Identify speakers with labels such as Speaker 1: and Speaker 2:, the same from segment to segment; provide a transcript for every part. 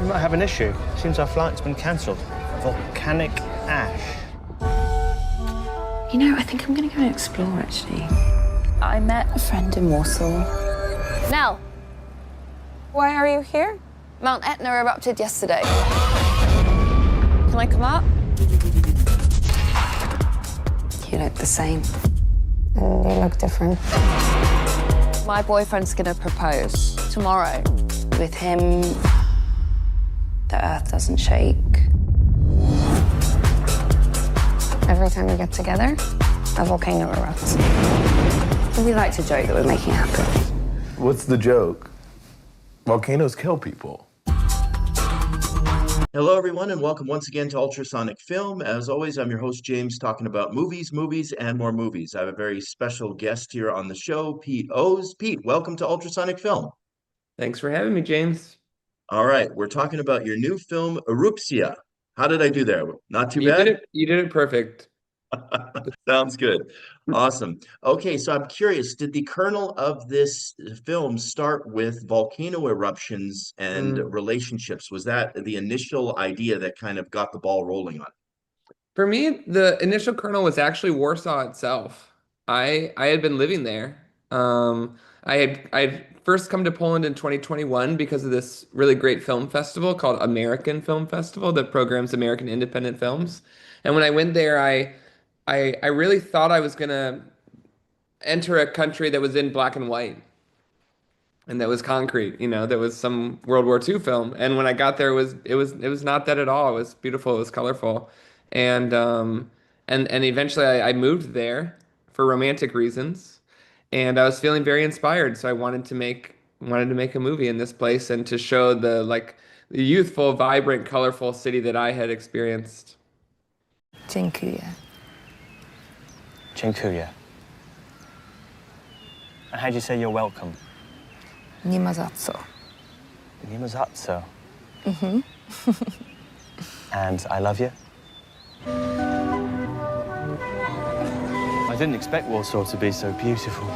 Speaker 1: We might have an issue. Seems our flight's been cancelled. Volcanic ash.
Speaker 2: You know, I think I'm gonna go and explore, actually. I met a friend in Warsaw.
Speaker 3: Nell,
Speaker 4: Why are you here?
Speaker 3: Mount Etna erupted yesterday. Can I come up?
Speaker 2: You look the same.
Speaker 4: And you look different.
Speaker 3: My boyfriend's gonna propose tomorrow.
Speaker 2: With him, the earth doesn't shake.
Speaker 4: Every time we get together, a volcano erupts.
Speaker 2: We like to joke that we're making it happen.
Speaker 5: What's the joke? Volcanoes kill people.
Speaker 6: Hello, everyone, and welcome once again to Ultrasonic Film. As always, I'm your host, James, talking about movies, and more movies. I have a very special guest here on the show, Pete Ohs. Pete, welcome to Ultrasonic Film.
Speaker 7: Thanks for having me, James.
Speaker 6: All right, we're talking about your new film, Erupcia. How did I do there? Not too
Speaker 7: You
Speaker 6: bad?
Speaker 7: You did it perfect.
Speaker 6: Sounds good. Awesome. Okay, so I'm curious, did the kernel of this film start with volcano eruptions and relationships? Was that the initial idea that kind of got the ball rolling on?
Speaker 7: For me, the initial kernel was actually Warsaw itself. I had been living there. I had first come to Poland in 2021 because of this really great film festival called American Film Festival that programs American independent films. And when I went there, I really thought I was gonna enter a country that was in black and white and that was concrete, that was some World War II film. And when I got there, it was not that at all. It was beautiful, it was colorful. And eventually I moved there for romantic reasons, and I was feeling very inspired. So I wanted to make a movie in this place and to show the youthful, vibrant, colorful city that I had experienced.
Speaker 2: Dziękuję.
Speaker 1: Dziękuję. And how do you say you're welcome?
Speaker 2: Nie ma za co.
Speaker 1: Nie ma za co. And I love you? I didn't expect Warsaw to be so beautiful.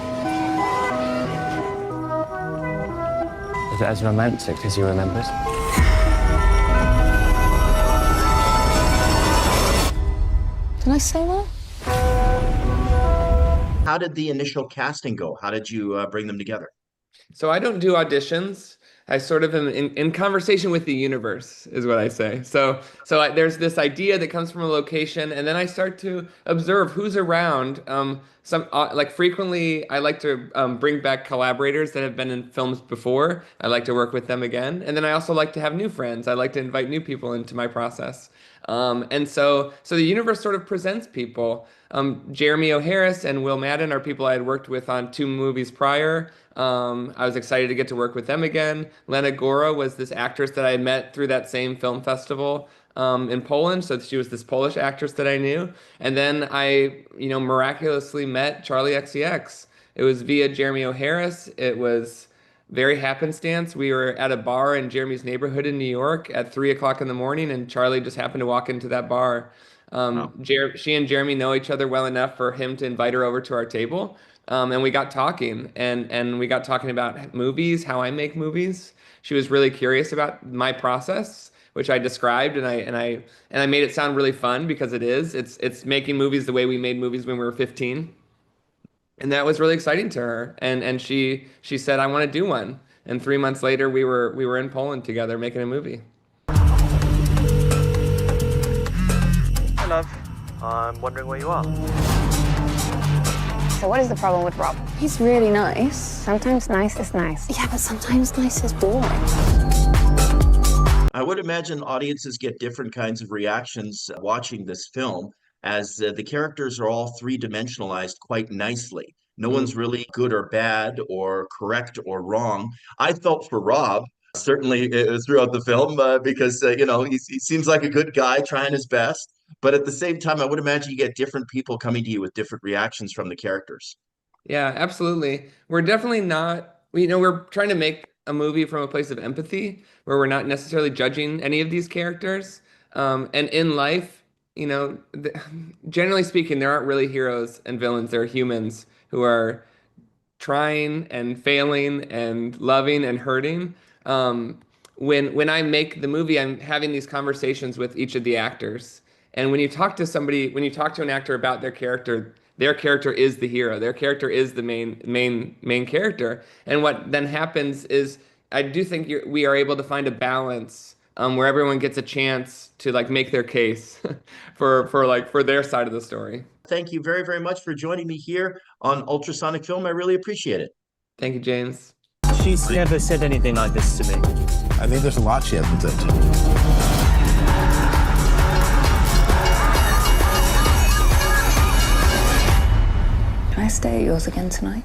Speaker 1: Was it as romantic as you remembered?
Speaker 4: Did I say that?
Speaker 6: How did the initial casting go? How did you bring them together?
Speaker 7: So I don't do auditions. I sort of am in conversation with the universe, is what I say. There's this idea that comes from a location, and then I start to observe who's around. Frequently, I like to bring back collaborators that have been in films before. I like to work with them again, and then I also like to have new friends. I like to invite new people into my process. So the universe sort of presents people. Jeremy O'Harris and Will Madden are people I had worked with on 2 movies prior. I was excited to get to work with them again. Lena Gora was this actress that I had met through that same film festival in Poland. So she was this Polish actress that I knew. And then I, miraculously met Charli XCX. It was via Jeremy O'Harris. It was very happenstance. We were at a bar in Jeremy's neighborhood in New York at 3 o'clock in the morning, and Charli just happened to walk into that bar.
Speaker 6: Wow.
Speaker 7: She and Jeremy know each other well enough for him to invite her over to our table. And we got talking, and we got talking about movies, how I make movies. She was really curious about my process, which I described, and I made it sound really fun because it is. It's making movies the way we made movies when we were 15. And that was really exciting to her. And she said, I want to do one. And 3 months later, we were in Poland together making a movie.
Speaker 1: Hi, love. I'm wondering where you are.
Speaker 4: So what is the problem with Rob? He's really nice. Sometimes nice is nice. Yeah, but sometimes nice is boring.
Speaker 6: I would imagine audiences get different kinds of reactions watching this film, as the characters are all three-dimensionalized quite nicely. No one's really good or bad or correct or wrong. I felt for Rob, certainly throughout the film, because, he seems like a good guy trying his best. But at the same time, I would imagine you get different people coming to you with different reactions from the characters.
Speaker 7: Yeah, absolutely. We're definitely not, we're trying to make a movie from a place of empathy where we're not necessarily judging any of these characters. And in life, generally speaking, there aren't really heroes and villains. There are humans who are trying and failing and loving and hurting. when I make the movie, I'm having these conversations with each of the actors. And when you talk to somebody, when you talk to an actor about their character is the hero. Their character is the main character. And what then happens is, I do think we are able to find a balance where everyone gets a chance to like make their case for their side of the story.
Speaker 6: Thank you very, very much for joining me here on Ultrasonic Film. I really appreciate it.
Speaker 7: Thank you, James.
Speaker 1: She's never said anything like this to me.
Speaker 5: I think there's a lot she hasn't said to me.
Speaker 2: Can I stay at yours again tonight?